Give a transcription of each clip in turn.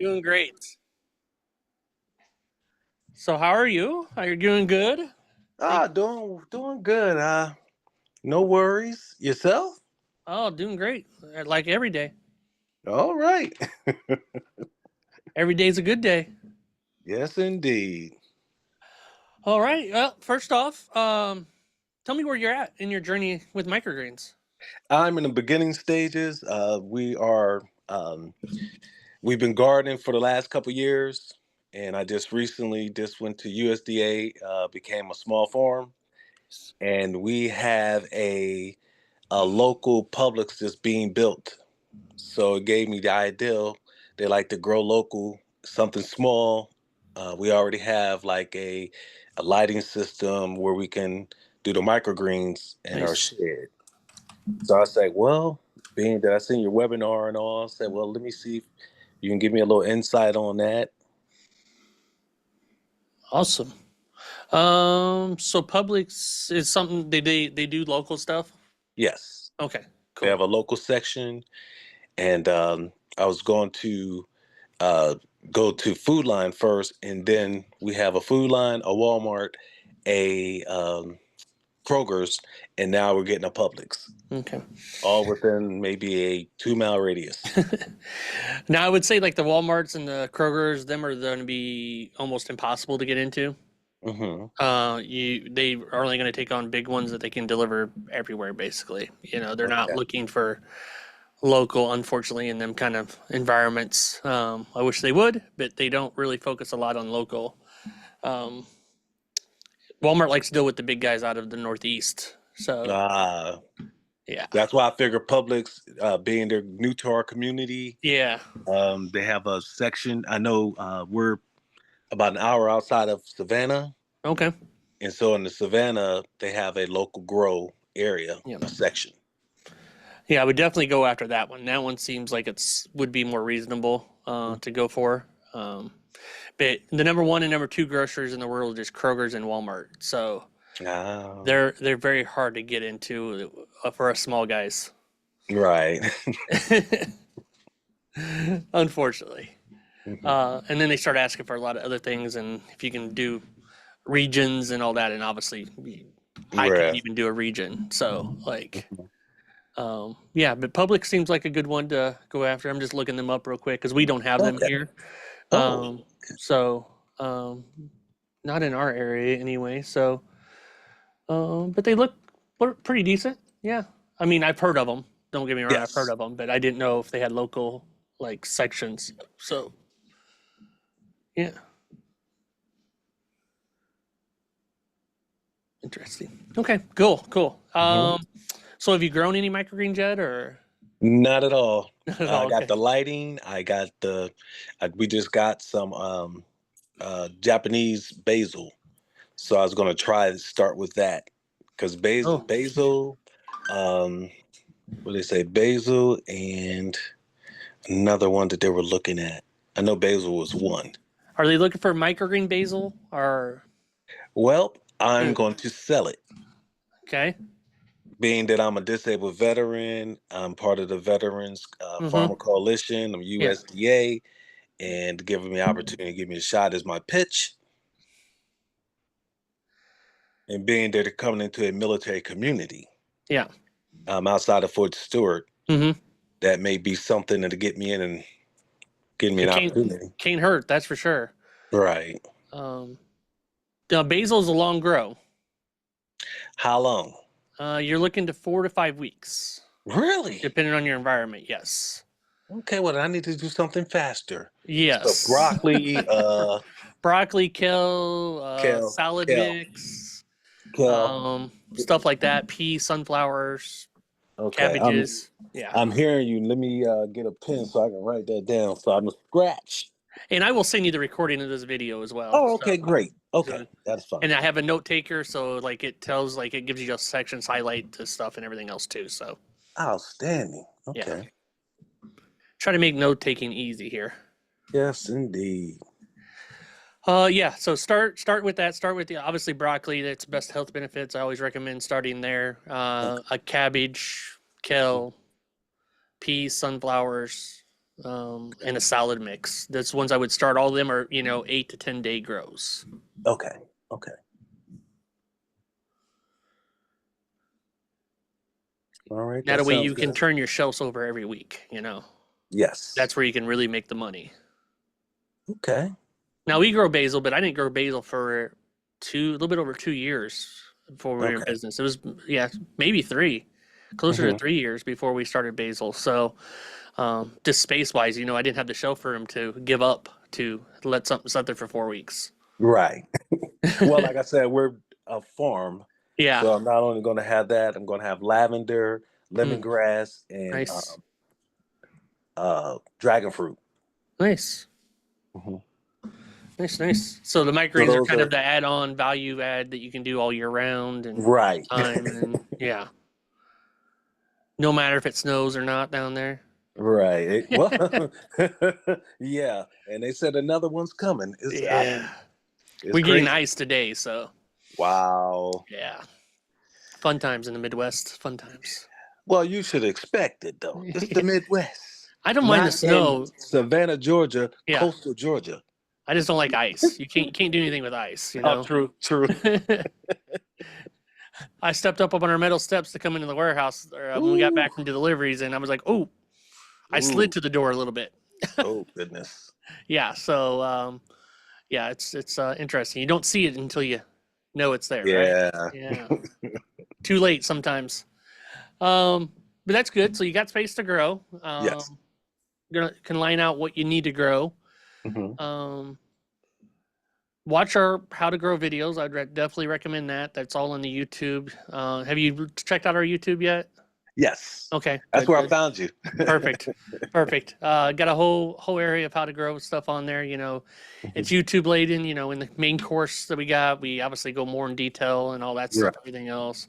Doing great. So how are you? Are you doing good? Thank Doing good. No worries. Yourself? Oh, doing great. Like every day. All right. Every day's a good day. Yes, indeed. All right. Well, first off, tell me where you're at in your journey with microgreens. I'm in the beginning stages. We've been gardening for the last couple years, and I just recently just went to USDA, became a small farm, and we have a local Publix just being built. So it gave me the idea. They like to grow local, something small. We already have like a lighting system where we can do the microgreens in our Nice. shed. So I said, well, being that I seen your webinar and all, I said, well, let me see if you can give me a little insight on that. Awesome. So Publix is something they do local stuff. Yes, Okay, they cool. have a local section, and I was going to uh, go to Food Line first, and then we have a Food Line, a Walmart, a Kroger's, and now we're getting a Publix, Okay. all within maybe a 2 mile radius. Now I would say like the Walmarts and the Krogers, them are going to be almost impossible to get into. Hmm. They are only going to take on big ones that they can deliver everywhere, basically. They're not Okay. looking for local, unfortunately, in them kind of environments. I wish they would, but they don't really focus a lot on local. Um, Walmart likes to deal with the big guys out of the Northeast. So, Uh, yeah. that's why I figure Publix, being they're new to our community, Yeah. they have a section. I know we're about an hour outside of Savannah, Okay. and so in the Savannah they have a local grow area, Yeah. a section. Yeah, I would definitely go after that one. That one seems like it's would be more reasonable to go for. But the number one and number two grocers in the world are just Kroger's and Walmart. So Ah, they're very hard to get into for us small guys, right. unfortunately. Mhm. And then they start asking for a lot of other things, and if you can do regions and all that, and obviously I couldn't Right. even do a region. So like, Mhm. yeah, but Public seems like a good one to go after. I'm just looking them up real quick because we don't have them Okay. here. Oh, So um, not in our area anyway. So, but they look pretty decent. Yeah, I mean I've heard of them. Don't get me wrong, I've heard yes. of them, but I didn't know if they had local like sections. So yeah, interesting. Okay, cool, cool. Mhm. So have you grown any microgreens yet, or Not at all. not at I all? got Okay. the lighting. I got we just got some Japanese basil. So I was going to try to start with that because Oh, um, what do they say? Basil and another one that they were looking at. I know basil was one. are they looking for microgreen basil or? Well, I'm Hmm, going to sell it. okay. Being that I'm a disabled veteran, I'm part of the Veterans Farmer Mm-hmm. Coalition. I'm Yeah. USDA, and giving me opportunity to give me a shot is my pitch. And being that they're coming into a military community Yeah. outside of Fort Stewart, Mm-hmm. that may be something to get me in and give me an It opportunity. can't hurt. That's for sure. Right. Um, now basil's a long grow. How long? You're looking to 4 to 5 weeks, Really? depending on your environment. Yes. Okay, well, I need to do something faster. So Yes. broccoli, Broccoli, kale, kale, salad kale, mix, kale. stuff like that. Peas, sunflowers, Okay, cabbages. Yeah. I'm hearing you. Let me get a pen so I can write that down. So I'm a scratch. And I will send you the recording of this video as well. Oh, So, okay, great. so Okay, that's fine. and I have a note taker, so like it tells, like it gives you just sections, highlight the stuff, and everything else too. So Outstanding. yeah, Okay. try to make note taking easy here. Yes, indeed. Yeah. So start with that. Start with the obviously broccoli. That's best health benefits. I always recommend starting there. Okay. A cabbage, kale, peas, sunflowers. and a salad mix. That's ones I would start. All of them are 8 to 10 day grows. Okay. Okay. All right. That That way sounds you can good. turn your shelves over every week. Yes. That's where you can really make the money. Okay. Now we grow basil, but I didn't grow basil for a little bit over 2 years before we were in Okay. business. It was maybe three, closer to Hmm. 3 years before we started basil. So just space wise, I didn't have the shelf room to give up to let something sit there for 4 weeks. Right. Well, like I said, we're a farm, Yeah. so I'm not only going to have that. I'm going to have lavender, Mm, lemongrass, and nice. dragon fruit. Nice. Hmm. Nice, nice. So the So microgreens are those kind of are the add-on value add that you can do all year round and right. time, and yeah, no matter if it snows or not down there. Right. Well, yeah. And they said another one's coming. Yeah, It's we're getting crazy. ice today, so Wow. yeah, fun times in the Midwest. Fun times. Well, you should expect it though. It's the Midwest, I don't mind the not in snow. Savannah, Georgia, Yeah, coastal Georgia. I just don't like ice. You can't do anything with ice. Oh, true, true. I stepped up on our metal steps to come into the warehouse when we got Ooh, back from deliveries, and I was like, oh, I slid ooh. to the door a little bit. Oh goodness. Yeah, so yeah, it's interesting. You don't see it until you know it's there, right? Yeah. Yeah, too late sometimes. But that's good. So you got space to grow. Yes. Can line out what you need to grow. Hmm. Um, watch our how to grow videos. Definitely recommend that. That's all on the YouTube. Have you checked out our YouTube yet? Yes. Okay, That's good, where I good. found you. Perfect. Perfect. Got a whole area of how to grow stuff on there. It's YouTube laden. In the main course that we got, we obviously go more in detail and all that Right. stuff. Everything else,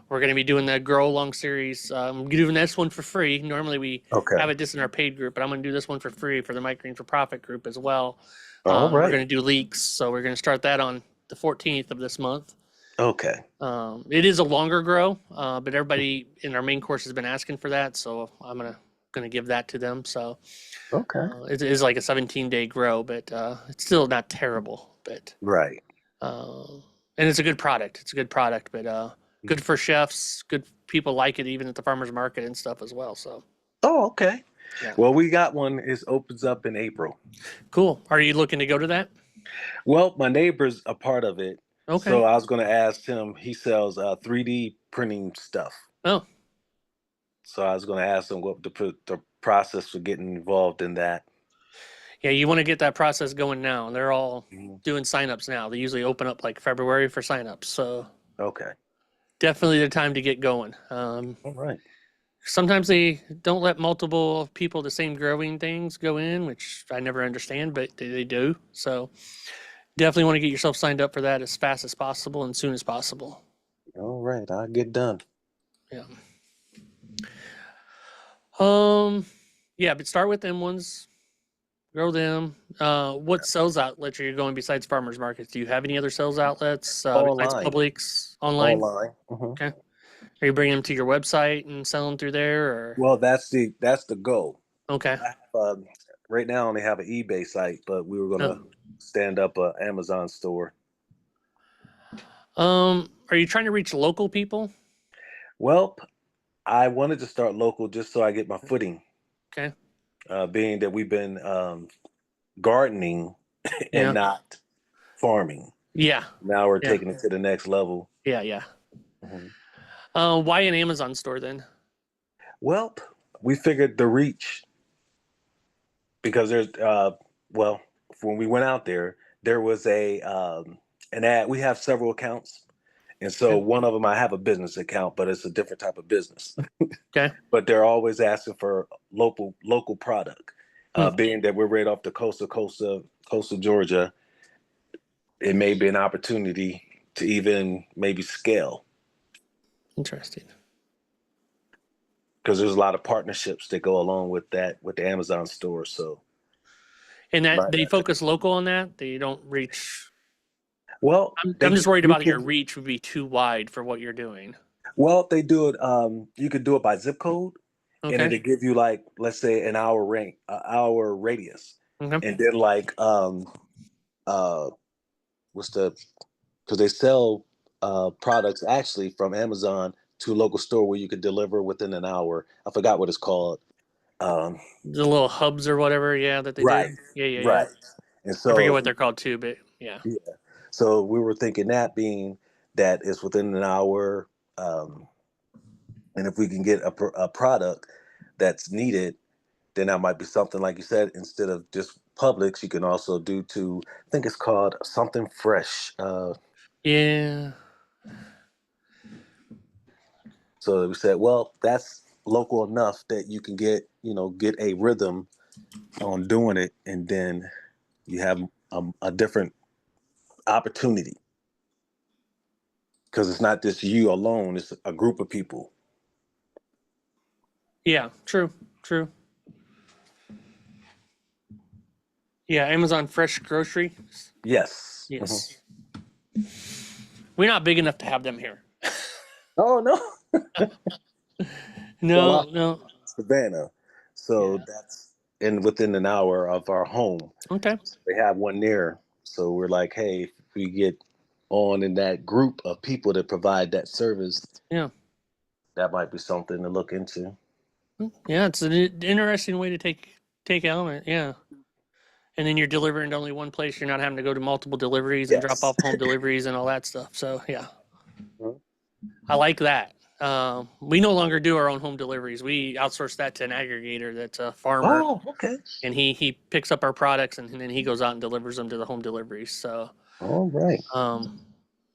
we're going to be doing the grow along series. Doing this one for free. Normally we Okay. have it just in our paid group, but I'm going to do this one for free for the Microgreen for Profit group as well. All We're right. going to do leeks, so we're going to start that on the 14th of this month. Okay. It is a longer grow, but everybody in our main course has been asking for that, so I'm gonna give that to them. So Okay. it is like a 17-day grow, but it's still not terrible. But Right. uh, and it's a good product. It's a good product, but good for chefs. Good people like it even at the farmers market and stuff as well. So Oh, okay. yeah, Well, we got one. It opens up in April. cool. Are you looking to go to that? Well, my neighbor's a part of it, so Okay. I was going to ask him. He sells 3D printing stuff, Oh so I was going to ask him what the process for getting involved in that. yeah, you want to get that process going now. They're all Mhm. doing signups now. They usually open up like February for signups, so Okay. definitely the time to get going. All right. Sometimes they don't let multiple people the same growing things go in, which I never understand, but they do. So definitely want to get yourself signed up for that as fast as possible and soon as possible. All right. I'll get done. Yeah. Um. Yeah, but start with them ones. Grow them. What sales outlets are you going besides farmers markets? Do you have any other sales outlets besides Online. Publix online? Online. Hmm. Okay. Are you bringing them to your website and selling through there, or Well, that's the goal. okay? I have, right now, I only have an eBay site, but we were going to Oh. stand up an Amazon store. Are you trying to reach local people? Well, I wanted to start local just so I get my footing, Okay. being that we've been gardening and Yeah. not farming. Yeah. Now we're Yeah. taking it to the next level. Yeah. Yeah. Mhm. Why an Amazon store then? Well, we figured the reach because well, when we went out there, there was an ad. We have several accounts, and so Okay. one of them I have a business account, but it's a different type of business. Okay. But they're always asking for local product. Hmm. Being that we're right off the coast of Georgia, it may be an opportunity to even maybe scale Interesting. because there's a lot of partnerships that go along with that with the Amazon store. So, And that might they have to. focus local on that. They don't reach. Well, I'm just worried you about your can reach would be too wide for what you're doing. well they do it. You could do it by zip code, and Okay. it'll give you like, let's say, an hour radius, Okay. and then like uh what's the because they sell products actually from Amazon to a local store where you could deliver within an hour. I forgot what it's called. Um, The little hubs or whatever, yeah, that they right, do. Yeah, yeah, yeah. right. And I so forget if what they're called too, but yeah. yeah, so we were thinking that being that it's within an hour, um, and if we can get a product that's needed, then that might be something like you said. Instead of just Publix, you can also do to I think it's called something fresh. Yeah. So we said, well, that's local enough that you can get a rhythm on doing it, and then you have a different opportunity because it's not just you alone; it's a group of people. Yeah, true. True. Yeah, Amazon Fresh Grocery. Yes. Yes. We're not big enough to have them here. Oh no. Well, No, no. Savannah, so Yeah. that's in within an hour of our home. Okay. They have one there, so we're like, hey, if we get on in that group of people that provide that service, Yeah. that might be something to look into. Yeah, it's an interesting way to take element. Yeah. And then you're delivering to only one place. You're not having to go to multiple deliveries and drop Yes. off home deliveries and all that stuff. So yeah, Mhm. I like that. We no longer do our own home deliveries. We outsource that to an aggregator that's a farmer, Oh, okay. and he picks up our products and then he goes out and delivers them to the home deliveries. So All right. um,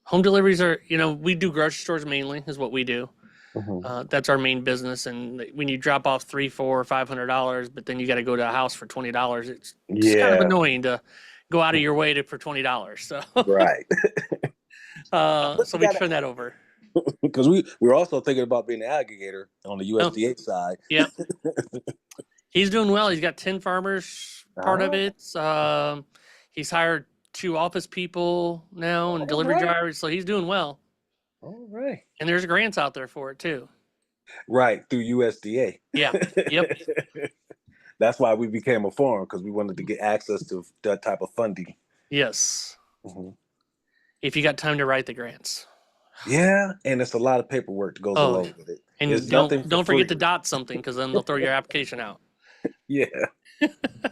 home deliveries are, we do grocery stores mainly is what we do. Mhm. That's our main business. And when you drop off $300, $400, $500, but then you got to go to a house for $20, it's kind of Yeah. annoying to go out of your way for $20. So, Right. But so you we got to turn that over. because we're also thinking about being an aggregator on the Oh, USDA side. yeah, he's doing well. He's got 10 farmers, part of Ah, it. He's hired 2 office people now and all delivery right. drivers, so he's doing well. All right. And there's grants out there for it too. Right through USDA. Yeah. Yep. That's why we became a forum because we wanted to get access to that type of funding. Yes. Mhm. If you got time to write the grants. Yeah, and it's a lot of paperwork that goes Oh, along with it. and It's nothing for don't forget free. to dot something because then they'll throw your application out. Yeah.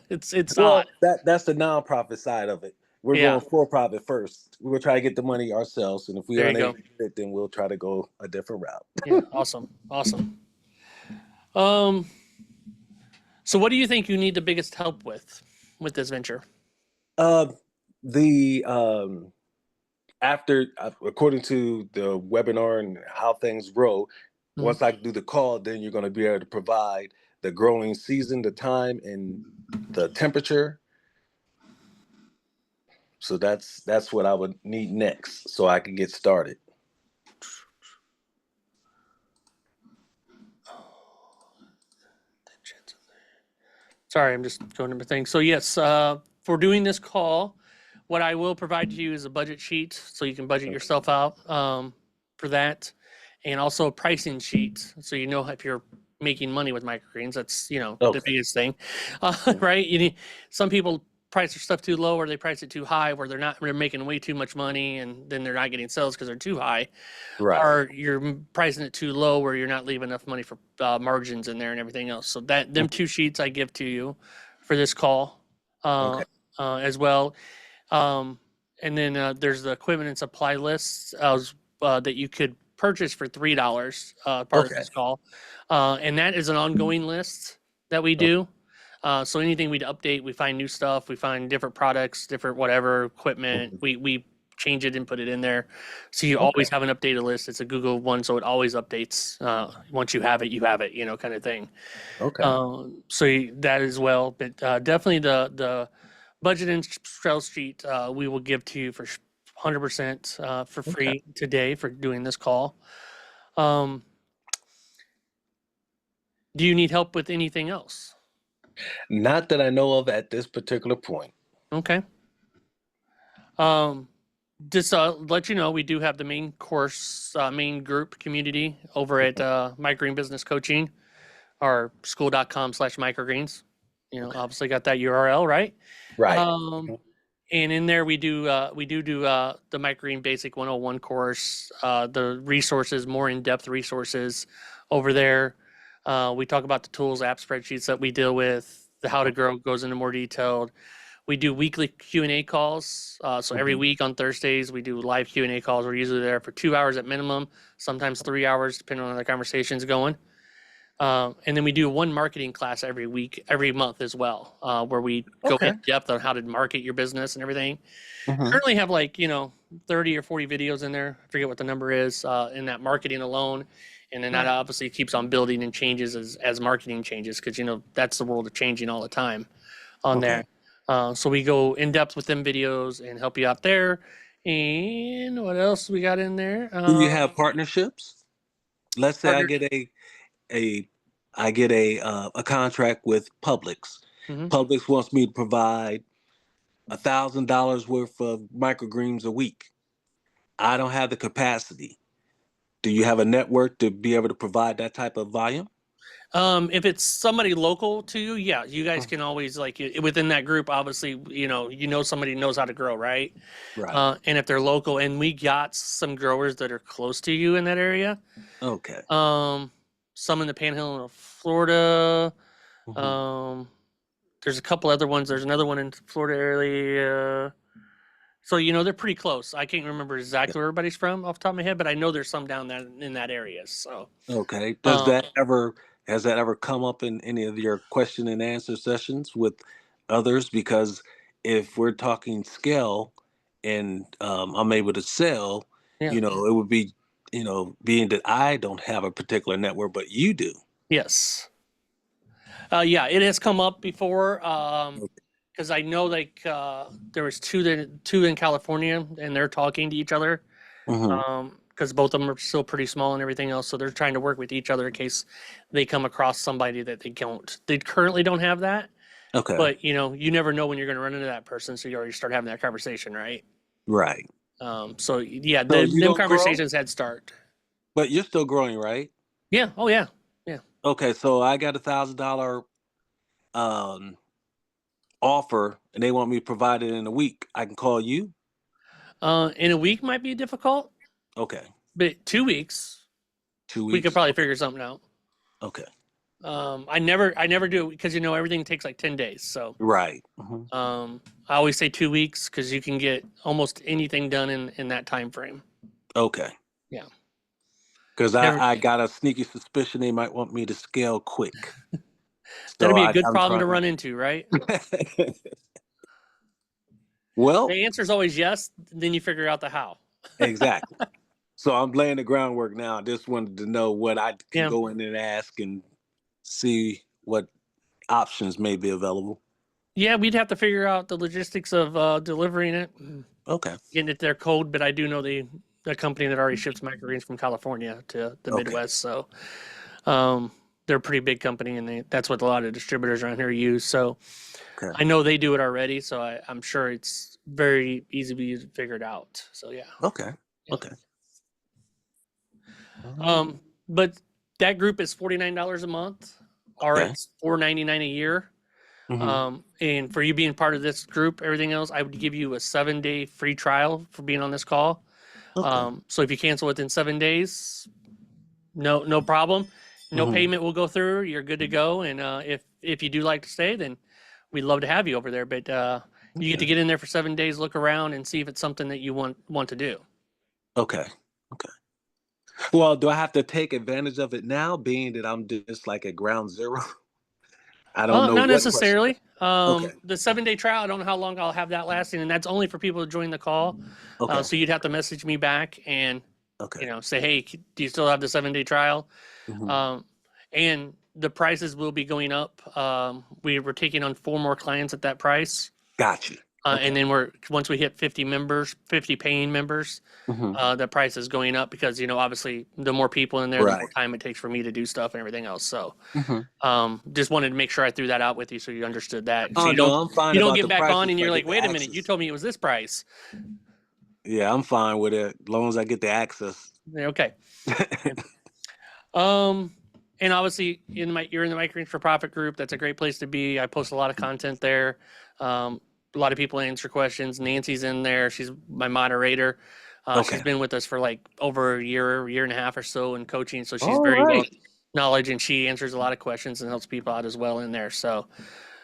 It's Well, odd. that's the nonprofit side of it. We're Yeah. going for profit first. We will try to get the money ourselves, and if we There are you unable go. to get it, then we'll try to go a different Yeah. route. Awesome. Awesome. Um. So, what do you think you need the biggest help with this venture? uh, the After according to the webinar and how things grow, Mhm. once I do the call, then you're going to be able to provide the growing season, the time, and the temperature. So that's what I would need next, so I can get started. Sorry, I'm just going over things. So, yes, for doing this call, what I will provide to you is a budget sheet so you can budget Okay. yourself out for that, and also a pricing sheet so you know if you're making money with microgreens. That's the Okay. biggest thing, Mhm. right? Some people price their stuff too low or they price it too high where they're making way too much money and then they're not getting sales because they're too high, Right. or you're pricing it too low where you're not leaving enough money for margins in there and everything else. So that them 2 sheets I give to you for this call uh, Okay. as well. Um, and then there's the equipment and supply lists that you could purchase for $3 part of Okay. this call, and that is an ongoing list that we Okay. do. So anything we'd update, we find new stuff, we find different products, different whatever equipment, Mhm. we change it and put it in there. So you Okay. always have an updated list. It's a Google one, so it always updates. Once you have it, kind of thing. Okay. That as well, but definitely the budget and sales sheet we will give to you for 100% for Okay. free today for doing this call. Um, do you need help with anything else? Not that I know of at this particular point. Okay. Um, just let you know, we do have the main course, main group community over at My Green Business Coaching. our school.com/microgreens. Obviously got that URL, right? Right. Um, and in there we do the microgreen basic 101 course, the resources, more in-depth resources over there. We talk about the tools, app, spreadsheets that we deal with. The how to grow goes into more detailed. We do weekly Q&A calls. So every week on Thursdays, we do live Q&A calls. We're usually there for 2 hours at minimum, sometimes 3 hours, depending on how the conversation's going. And then we do one marketing class every month as well, where we go in depth on how to market your business and everything. Currently have 30 or 40 videos in there. I forget what the number is in that marketing alone. And then that obviously keeps on building and changes as marketing changes, because that's the world of changing all the time on there. So we go in depth with them videos and help you out there. And what else we got in there? Do you have partnerships? Let's say I Partner. get a contract with Publix. Mhm. Publix wants me to provide $1,000 worth of microgreens a week. I don't have the capacity. Do you have a network to be able to provide that type of volume? If it's somebody local to you, yeah, you guys can always within that group. Obviously, somebody knows how to grow, right? Right. And if they're local, and we got some growers that are close to you in that area. Okay. Some in the Panhandle of Florida. Mhm. Um, there's a couple other ones. There's another one in Florida area. So they're pretty close. I can't remember exactly where everybody's from off the top of my head, but I know there's some down that in that area. So, Okay. um, Has that ever come up in any of your question and answer sessions with others? Because if we're talking scale and I'm able to sell, yeah, it would be, being that I don't have a particular network, but you do. yes. Yeah, it has come up before. Okay. Because I know there was two in California, and they're talking to each other. Hmm. Because both of them are still pretty small and everything else, so they're trying to work with each other in case they come across somebody that they currently don't have that. Okay. But you never know when you're going to run into that person, so you already start having that conversation, right? Right. So yeah, So you them don't grow, conversations had start. but you're still growing, right? Yeah. Oh yeah. Yeah. Okay. So I got $1,000 um, offer and they want me to provide it in a week. I can call you. In a week might be difficult, Okay. but 2 weeks we could 2 weeks. probably figure something out. Okay. I never do it because everything takes like 10 days. So Right. I always say 2 weeks because you can get almost anything done in that time frame. Okay. Yeah. Because Never. I got a sneaky suspicion they might want me to scale quick. That'd So be a good I'm problem to trying. run into, right? Well, The answer is always yes. Then you figure out the how. exactly. So I'm laying the groundwork now. I just wanted to know what I can Yeah. go in and ask and see what options may be available. Yeah, we'd have to figure out the logistics of delivering it, Okay. getting it their code. But I do know the company that already ships microgreens from California to the Okay. Midwest. So they're a pretty big company, and that's what a lot of distributors around here use. So Okay. I know they do it already. So I'm sure it's very easy to be figured out. So yeah. Okay. Yeah. Okay. But that group is $49 a month, or Okay. it's $4.99 a year. Hmm. And for you being part of this group, everything else, I would give you a 7-day free trial for being on this call. Okay. So if you cancel within 7 days, no problem. No Hmm. payment will go through. You're good to go. And if you do like to stay, then we'd love to have you over there. But you get to Okay. get in there for 7 days, look around, and see if it's something that you want to do. Okay. Okay. Well, do I have to take advantage of it now, being that I'm just like at ground zero? I don't know Not what question. necessarily. Okay. The 7-day trial, I don't know how long I'll have that lasting, and that's only for people to join the call. Okay. So you'd have to message me back and Okay. say, hey, do you still have the 7-day trial? Hmm. Um, and the prices will be going up. We were taking on 4 more clients at that price. Got you. Okay. And then once we hit 50 members, 50 paying members, Hmm. the price is going up because, obviously the more people in there, the more Right. time it takes for me to do stuff and everything else. So Hmm. just wanted to make sure I threw that out with you so you understood that. So Oh no, I'm fine you don't about get the back on prices and if I you're get like, the wait a minute, you access. told me it was this price. Yeah, I'm fine with it as long as I get the access. Okay. Yeah. Um, And obviously, you're in the Mike Range for Profit group. That's a great place to be. I post a lot of content there. A lot of people answer questions. Nancy's in there. She's my moderator. She's Okay. been with us for like over a year and a half or so in coaching. So she's All very well right. knowledge, and she answers a lot of questions and helps people out as well in there. So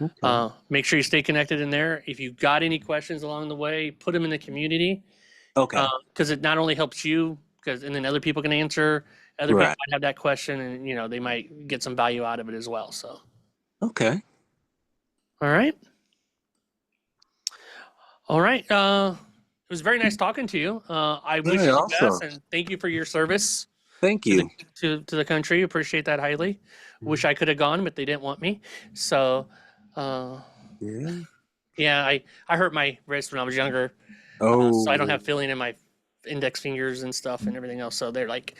Okay. make sure you stay connected in there. If you've got any questions along the way, put them in the community, Okay. because it not only helps you, and then other people can answer. Other people Right. might have that question, and they might get some value out of it as well. So, Okay. all right, all right. It was very nice talking to you. I All wish right. you the best, Awesome. and thank you for your service Thank to the you. to the country. Appreciate that highly. Wish I could have gone, but they didn't want me. So, uh, Yeah. yeah, I hurt my wrist when I was younger, so I don't Oh. have feeling in my index fingers and stuff and everything else. So they're like,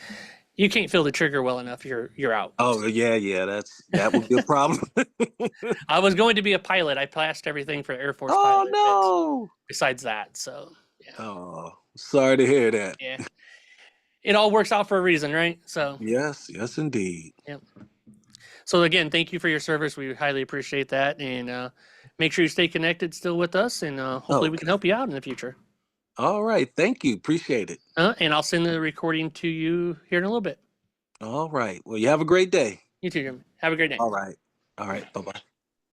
you can't feel the trigger well enough, you're out. Oh yeah, yeah. That would be a problem. I was going to be a pilot. I passed everything for Air Force Oh pilot, but no. besides that, so yeah, Oh, sorry to hear that. yeah, it all works out for a reason, right? So Yes, yes, indeed. yeah. So again, thank you for your service. We highly appreciate that, and make sure you stay connected still with us, and hopefully we can Okay. help you out in the future. All right. Thank you. Appreciate it. And I'll send the recording to you here in a little bit. All right. Well, you have a great day. You too, Jim. Have a great day. All right. All right. Bye bye.